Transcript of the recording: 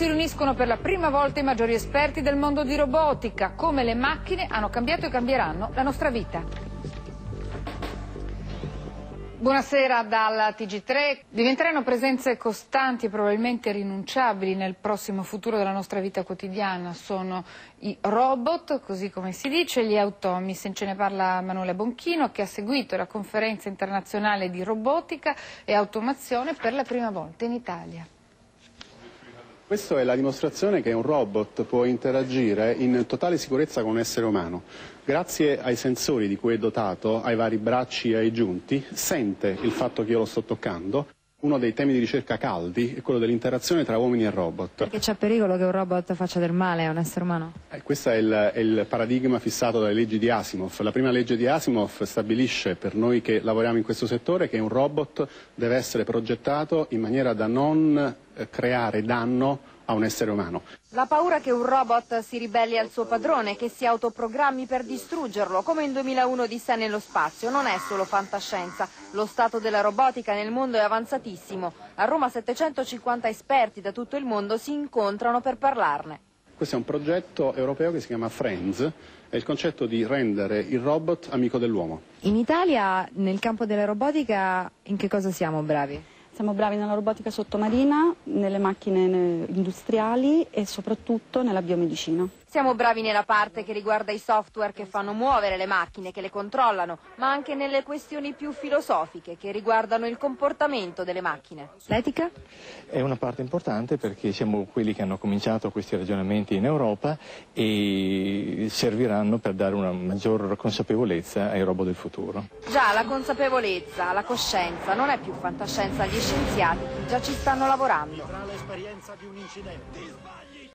si riuniscono per la prima volta i maggiori esperti del mondo di robotica, come le macchine hanno cambiato e cambieranno la nostra vita. Buonasera dal TG3. Diventeranno presenze costanti e probabilmente rinunciabili nel prossimo futuro della nostra vita quotidiana. Sono i robot, così come si dice, gli automi. Ce ne parla Manuela Bonchino, che ha seguito la conferenza internazionale di robotica e automazione per la prima volta in Italia. Questa è la dimostrazione che un robot può interagire in totale sicurezza con un essere umano. Grazie ai sensori di cui è dotato, ai vari bracci e ai giunti, sente il fatto che io lo sto toccando. Uno dei temi di ricerca caldi è quello dell'interazione tra uomini e robot. Perché c'è pericolo che un robot faccia del male a un essere umano? Questo è il paradigma fissato dalle leggi di Asimov. La prima legge di Asimov stabilisce, per noi che lavoriamo in questo settore, che un robot deve essere progettato in maniera da non creare danno a un essere umano. La paura che un robot si ribelli al suo padrone, che si autoprogrammi per distruggerlo, come in 2001 Odissea nello spazio, non è solo fantascienza. Lo stato della robotica nel mondo è avanzatissimo. A Roma 750 esperti da tutto il mondo si incontrano per parlarne. Questo è un progetto europeo che si chiama Friends, è il concetto di rendere il robot amico dell'uomo. In Italia, nel campo della robotica, in che cosa siamo bravi? Siamo bravi nella robotica sottomarina, nelle macchine industriali e soprattutto nella biomedicina. Siamo bravi nella parte che riguarda i software che fanno muovere le macchine, che le controllano, ma anche nelle questioni più filosofiche che riguardano il comportamento delle macchine. L'etica? È una parte importante perché siamo quelli che hanno cominciato questi ragionamenti in Europa e serviranno per dare una maggior consapevolezza ai robot del futuro. Già, la consapevolezza, la coscienza non è più fantascienza, gli scienziati già ci stanno lavorando. Tra l'esperienza di un incidente.